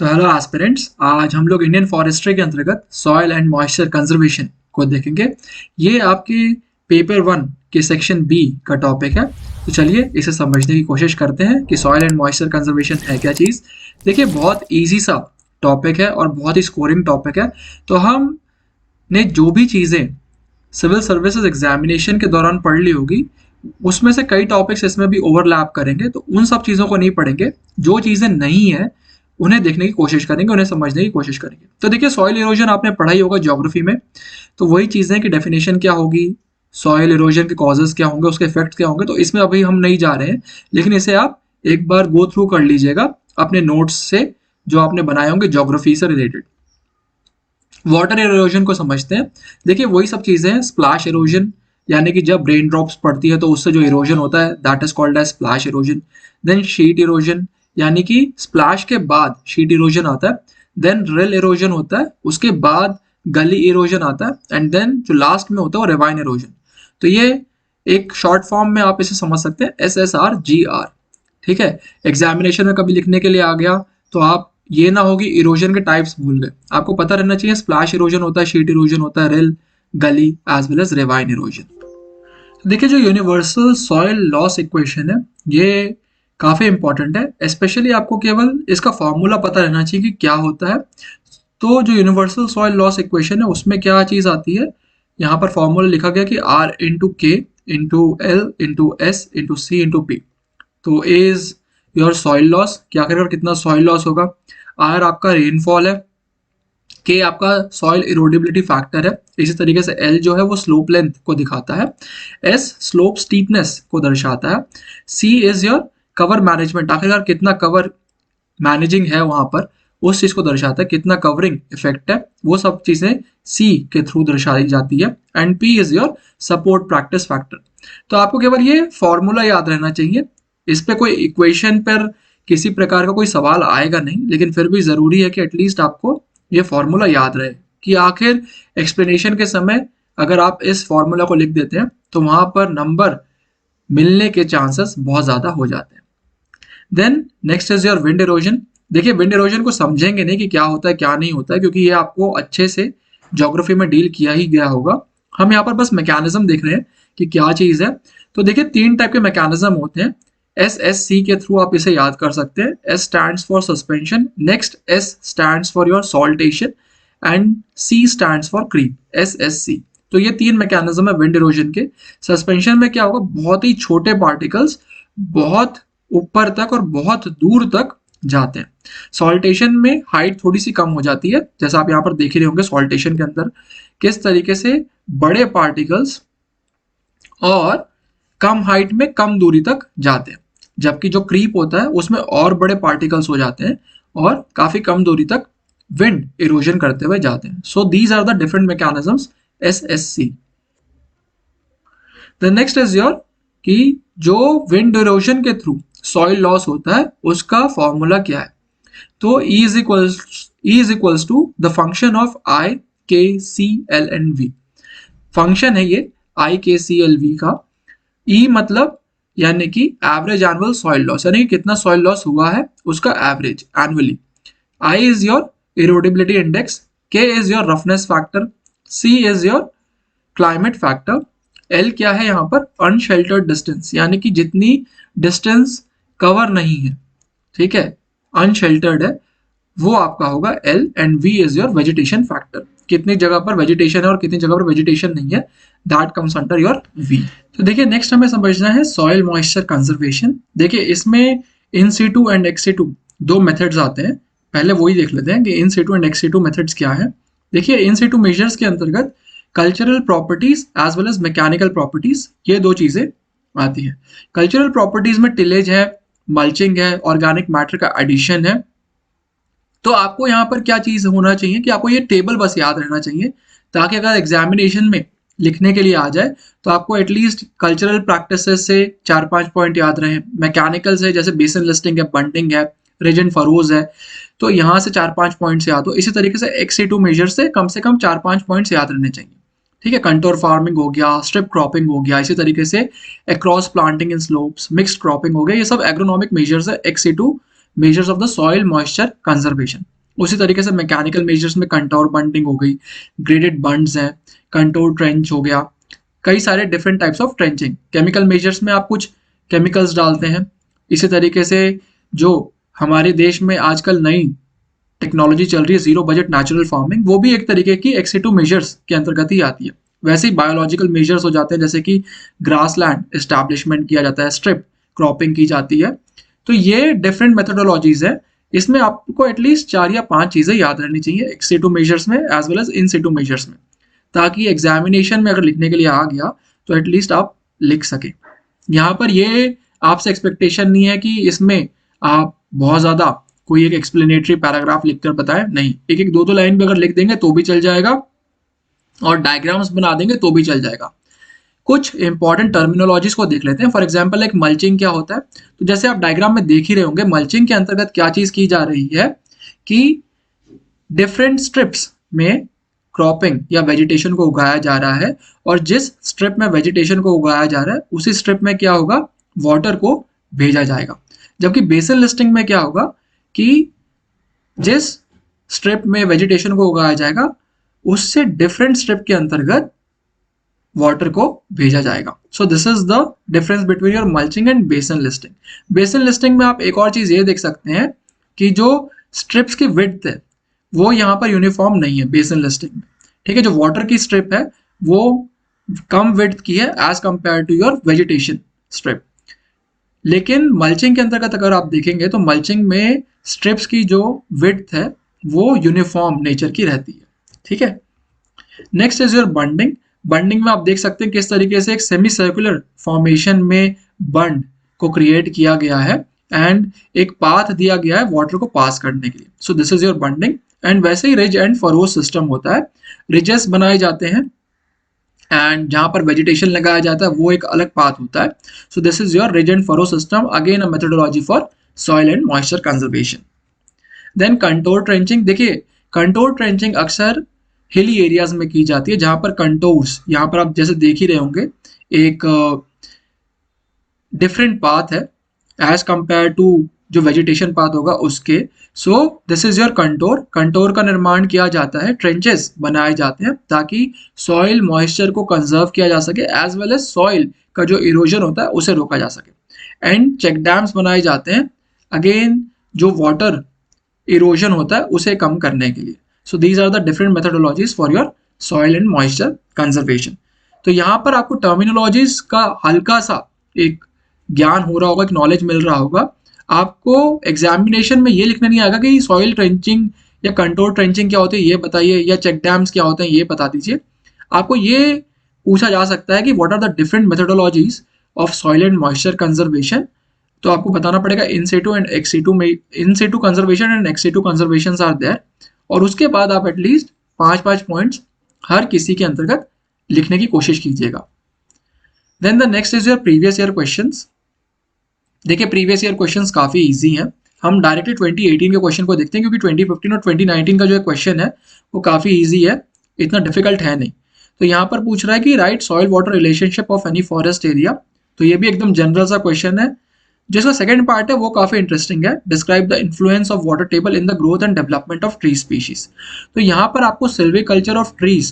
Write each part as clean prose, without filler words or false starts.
So hello aspirants, आज हम लोग इंडियन फॉरेस्ट्री के अंतर्गत सॉइल एंड मॉइस्चर कंजर्वेशन को देखेंगे। ये आपके पेपर 1 के सेक्शन बी का टॉपिक है। तो चलिए इसे समझने की कोशिश करते हैं कि सॉइल एंड मॉइस्चर कंजर्वेशन है क्या चीज़। देखिए, बहुत इजी सा टॉपिक है और बहुत ही स्कोरिंग टॉपिक है। तो हमने जो भी चीज़ें सिविल सर्विसेज एग्जामिनेशन के दौरान पढ़ ली होगी, उसमें से कई टॉपिक्स इसमें भी ओवरलैप करेंगे, तो उन सब चीज़ों को नहीं पढ़ेंगे। जो चीज़ें नहीं है उन्हें देखने की कोशिश करेंगे, उन्हें समझने की कोशिश करेंगे। तो देखिए, सॉइल इरोजन आपने पढ़ा ही होगा ज्योग्राफी में। तो वही चीज़ें कि डेफिनेशन क्या होगी, सॉइल इरोजन के कॉजेज क्या होंगे, उसके इफेक्ट्स क्या होंगे, तो इसमें अभी हम नहीं जा रहे हैं। लेकिन इसे आप एक बार गो थ्रू कर लीजिएगा अपने नोट्स से, जो आपने बनाए होंगे ज्योग्राफी से रिलेटेड। वाटर इरोजन को समझते हैं। देखिए, वही सब चीजें हैं। स्प्लैश इरोजन, यानी कि जब रेन ड्रॉप्स पड़ती है तो उससे जो इरोजन होता है, that is called as splash erosion. Then sheet erosion, यानी कि स्प्लैश के बाद शीट इरोजन आता है। देन रिल इरोजन होता है, उसके बाद गली इरोजन आता है, एंड देन जो लास्ट में होता है वो रिवाइन इरोजन। तो ये एक शॉर्ट फॉर्म में आप इसे समझ सकते हैं, SSRGR। ठीक है। एग्जामिनेशन में कभी लिखने के लिए आ गया तो आप ये ना होगी इरोजन के टाइप्स भूल गए। आपको पता रहना चाहिए स्प्लैश इरोजन होता है, शीट इरोजन होता है, rill, gully as well as ravine erosion. तो देखिए, जो यूनिवर्सल सॉइल लॉस इक्वेशन है, ये काफी इंपॉर्टेंट है। स्पेशली आपको केवल इसका फॉर्मूला पता रहना चाहिए कि क्या होता है। तो जो यूनिवर्सल सॉइल लॉस इक्वेशन है उसमें क्या चीज आती है, यहाँ पर फॉर्मूला लिखा गया कि R × K × L × S × C × P। तो ए इज योर सॉइल लॉस, कि आखिरकार कितना सॉइल लॉस होगा। आर आपका रेनफॉल है। के आपका सॉइल इरोडेबिलिटी फैक्टर है। इसी तरीके से एल जो है वो स्लोप लेंथ को दिखाता है। एस स्लोप स्टीपनेस को दर्शाता है। सी इज योर कवर मैनेजमेंट, आखिरकार कितना कवर मैनेजिंग है वहां पर, उस चीज को दर्शाता है। कितना कवरिंग इफेक्ट है, वो सब चीजें सी के थ्रू दर्शाई जाती है। And P is your support practice factor. तो आपको केवल ये फॉर्मूला याद रहना चाहिए। इस पे कोई इक्वेशन पर किसी प्रकार का कोई सवाल आएगा नहीं, लेकिन फिर भी जरूरी है कि एटलीस्ट आपको ये फॉर्मूला याद रहे कि आखिर एक्सप्लेनेशन के समय अगर आप इस फॉर्मूला को लिख देते हैं तो वहां पर नंबर मिलने के चांसेस बहुत ज्यादा हो जाते हैं। Then next is your wind erosion. देखिए, विंड इरोजन को समझेंगे नहीं कि क्या होता है क्या नहीं होता है, क्योंकि ये आपको अच्छे से ज्योग्राफी में डील किया ही गया होगा। हम यहाँ पर बस मैकेनिज्म देख रहे हैं कि क्या चीज है। तो देखिए, 3 टाइप के मैकेनिज्म होते हैं। SSC के थ्रू आप इसे याद कर सकते हैं। S stands for suspension, next S stands for your saltation, and C stands for creep, SSC। तो ये 3 मैकेनिज्म है विंड इरोजन के। सस्पेंशन में क्या होगा, बहुत ही छोटे पार्टिकल्स बहुत ऊपर तक और बहुत दूर तक जाते हैं। सॉल्टेशन में हाइट थोड़ी सी कम हो जाती है, जैसा आप यहाँ पर देख रहे होंगे सॉल्टेशन के अंदर किस तरीके से बड़े पार्टिकल्स और कम हाइट में कम दूरी तक जाते हैं। जबकि जो क्रीप होता है उसमें और बड़े पार्टिकल्स हो जाते हैं और काफी कम दूरी तक विंड इरोजन करते हुए जाते हैं। So these are the different mechanisms SSC। The next is your कि जो विंड इरोजन के थ्रू सॉइल लॉस होता है उसका फॉर्मूला क्या है। तो E is equals to the function of I K C L and V। Function है ये I K C L V का। E मतलब यानी कि एवरेज एनुअल सॉइल लॉस, यानी कि कितना सॉइल लॉस हुआ है उसका average annually. I is your erodibility index, K is your roughness factor, C is your climate factor, L क्या है यहाँ पर, अनशेल्टर्ड डिस्टेंस, यानी कि जितनी डिस्टेंस कवर नहीं है, ठीक है, अनशेल्टर्ड है, वो आपका होगा L। And V is your vegetation factor, कितनी जगह पर वेजिटेशन है और कितनी जगह पर वेजिटेशन नहीं है, that comes under your V। तो देखिए, नेक्स्ट हमें समझना है सॉइल मॉइस्चर कंजर्वेशन। देखिए, इसमें in situ and ex situ 2 methods आते हैं। पहले वही देख लेते हैं कि in situ and ex situ methods क्या है। देखिए, इन सीटू मेजर्स के अंतर्गत cultural properties as well as mechanical properties, ये 2 चीजें आती है। कल्चरल प्रॉपर्टीज में टिलेज है, मल्चिंग है, ऑर्गेनिक मैटर का एडिशन है। तो आपको यहाँ पर क्या चीज होना चाहिए कि आपको ये टेबल बस याद रहना चाहिए, ताकि अगर एग्जामिनेशन में लिखने के लिए आ जाए तो आपको एटलीस्ट कल्चरल प्रैक्टिसेस से 4-5 पॉइंट याद रहे। मैकेनिकल से जैसे बेसन लिस्टिंग है, बंटिंग है, रिजन फरोज है, तो यहाँ से 4-5 पॉइंट्स याद हो। इसी तरीके से XC2 मेजर से कम 4-5 पॉइंट्स याद रहने चाहिए। ठीक है, कंटोर फार्मिंग हो गया, स्ट्रिप क्रॉपिंग हो गया, इसी तरीके से अक्रॉस प्लांटिंग इन स्लोप्स, मिक्स्ड क्रॉपिंग हो गया, ये सब एग्रोनॉमिक मेजर्स है XC2 measures of the soil moisture conservation. उसी तरीके से मैकेनिकल मेजर्स में कंटोर बंडिंग हो गई, ग्रेडेड बंड्स हैं, कंटोर ट्रेंच हो गया, कई सारे different types of trenching. Chemical measures में आप कुछ केमिकल्स डालते हैं। इसी तरीके से जो हमारे देश में आजकल नई टेक्नोलॉजी चल रही है जीरो बजट नेचुरल फार्मिंग, वो भी एक तरीके की एक्सिटू मेजर्स के अंतर्गत ही आती है। वैसे ही बायोलॉजिकल मेजर्स हो जाते हैं, जैसे कि ग्रास लैंड एस्टैब्लिशमेंट किया जाता है, स्ट्रिप क्रॉपिंग की जाती है। तो ये डिफरेंट मेथोडोलॉजीज है। इसमें आपको एटलीस्ट 4 या 5 चीजें याद रहनी चाहिए एक्सिटू मेजर्स में as well as in situ measures में, ताकि एग्जामिनेशन में अगर लिखने के लिए आ गया तो एटलीस्ट आप लिख सके। यहाँ पर ये आपसे एक्सपेक्टेशन नहीं है कि इसमें आप बहुत ज़्यादा कोई एक एक्सप्लेनेटरी पैराग्राफ लिखकर बताएं, नहीं, एक एक दो दो लाइन भी अगर लिख देंगे तो भी चल जाएगा, और डायग्राम्स बना देंगे तो भी चल जाएगा। कुछ इंपॉर्टेंट टर्मिनोलॉजीज को देख लेते हैं। फॉर एग्जाम्पल एक मल्चिंग क्या होता है, तो जैसे आप डायग्राम में देख ही रहे होंगे, मल्चिंग के अंतर्गत क्या चीज की जा रही है कि डिफरेंट स्ट्रिप्स में क्रॉपिंग या वेजिटेशन को उगाया जा रहा है, और जिस स्ट्रिप में वेजिटेशन को उगाया जा रहा है उसी स्ट्रिप में क्या होगा, वाटर को भेजा जाएगा। जबकि बेसिन लिस्टिंग में क्या होगा कि जिस स्ट्रिप में वेजिटेशन को उगाया जाएगा उससे डिफरेंट स्ट्रिप के अंतर्गत वाटर को भेजा जाएगा। सो this is the difference between your mulching and basin listing. Basin listing में आप एक और चीज ये देख सकते हैं कि जो स्ट्रिप्स की विड्थ है वो यहाँ पर यूनिफॉर्म नहीं है बेसिन लिस्टिंग में। ठीक है, जो वाटर की स्ट्रिप है वो कम विड्थ की है as compare to your vegetation strip. लेकिन मल्चिंग के अंतर्गत अगर आप देखेंगे तो मल्चिंग में स्ट्रिप्स की जो विड्थ है वो यूनिफॉर्म नेचर की रहती है। ठीक है, next is your bunding. Bunding में आप देख सकते हैं किस तरीके से एक सेमी सर्कुलर फॉर्मेशन में बंड को क्रिएट किया गया है एंड एक पाथ दिया गया है वाटर को पास करने के लिए। सो this is your bunding. And वैसे ही रिज एंड फरो सिस्टम होता है, रिजेस बनाए जाते हैं एंड जहां पर वेजिटेशन लगाया जाता है वो एक अलग पाथ होता है। So this is your ridge and furrow system, again a methodology for soil and moisture conservation. Then contour trenching. देखिए, कंटोर ट्रेंचिंग अक्सर हिली एरियाज में की जाती है जहां पर कंटोर्स, यहाँ पर आप जैसे देख ही रहे होंगे, एक डिफरेंट पाथ है एज कंपेयर टू जो वेजिटेशन पाथ होगा उसके। सो this is your contour. Contour का निर्माण किया जाता है, ट्रेंचेस बनाए जाते हैं ताकि सॉइल मॉइस्चर को कंजर्व किया जा सके एज वेल एज सॉइल का जो इरोजन होता है उसे रोका जा सके। एंड चेक डैम्स बनाए जाते हैं, अगेन जो वाटर इरोजन होता है उसे कम करने के लिए। So these are the different methodologies for your soil and moisture conservation. तो यहाँ पर आपको टर्मिनोलॉजीज का हल्का सा एक ज्ञान हो रहा होगा, एक नॉलेज मिल रहा होगा। आपको एग्जामिनेशन में ये लिखना नहीं आएगा कि सॉइल ट्रेंचिंग या कंटोर ट्रेंचिंग क्या होती है ये बताइए, या चेक डैम्स क्या होते हैं ये बता दीजिए। आपको ये पूछा जा सकता है कि what are the different methodologies of soil and moisture conservation. तो आपको बताना पड़ेगा इन सिटू एंड एक्स सिटू में, in situ conservation and ex situ conservation are there. और उसके बाद आप एटलीस्ट 5-5 पॉइंट्स हर किसी के अंतर्गत लिखने की कोशिश कीजिएगा। Then the next is your previous year questions. देखिए, प्रीवियस ईयर क्वेश्चंस काफी इजी हैं। हम डायरेक्टली 2018 के क्वेश्चन को देखते हैं क्योंकि 2015 और 2019 का जो क्वेश्चन है वो काफी इजी है, इतना डिफिकल्ट है नहीं। तो यहाँ पर पूछ रहा है कि right soil water relationship of any forest area. तो ये भी एकदम जनरल सा क्वेश्चन है। जिसका सेकंड पार्ट है वो काफी इंटरेस्टिंग है, describe the influence of water table in the growth and development of tree species. तो यहाँ पर आपको सिल्वीकल्चर ऑफ ट्रीज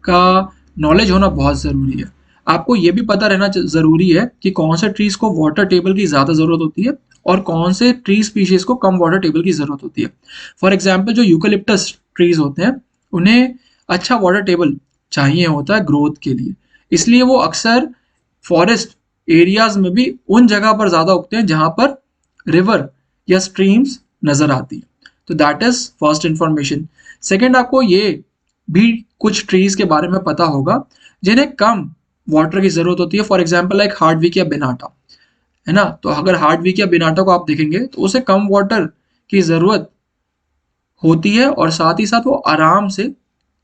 का नॉलेज होना बहुत जरूरी है। आपको ये भी पता रहना जरूरी है कि कौन से ट्रीज को वाटर टेबल की ज्यादा जरूरत होती है और कौन से ट्री स्पीशीज को कम वाटर टेबल की जरूरत होती है। फॉर एग्जाम्पल जो यूकेलिप्टस ट्रीज होते हैं उन्हें अच्छा वाटर टेबल चाहिए होता है ग्रोथ के लिए, इसलिए वो अक्सर फॉरेस्ट एरियाज में भी उन जगह पर ज्यादा उगते हैं जहां पर रिवर या स्ट्रीम्स नजर आती है। तो that is first information. Second, आपको ये भी कुछ ट्रीज के बारे में पता होगा जिन्हें कम वाटर की जरूरत होती है। फॉर एग्जाम्पल लाइक हार्डविक या बिनाटा, है ना। तो अगर हार्डविक या बिनाटा को आप देखेंगे तो उसे कम वाटर की जरूरत होती है और साथ ही साथ वो आराम से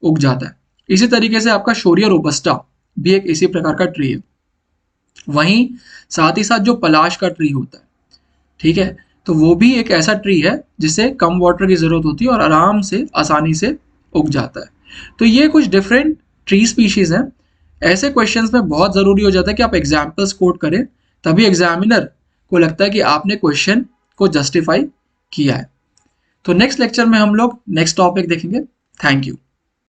उग जाता है। इसी तरीके से आपका शोरिया रोबस्टा भी एक इसी प्रकार का ट्री है। वहीं साथ ही साथ जो पलाश का ट्री होता है, ठीक है, तो वो भी एक ऐसा ट्री है जिसे कम वाटर की जरूरत होती है और आराम से आसानी से उग जाता है। तो ये कुछ डिफरेंट ट्री स्पीशीज हैं। ऐसे क्वेश्चंस में बहुत जरूरी हो जाता है कि आप एग्जाम्पल्स कोट करें, तभी एग्जामिनर को लगता है कि आपने क्वेश्चन को जस्टिफाई किया है। तो नेक्स्ट लेक्चर में हम लोग नेक्स्ट टॉपिक देखेंगे। Thank you.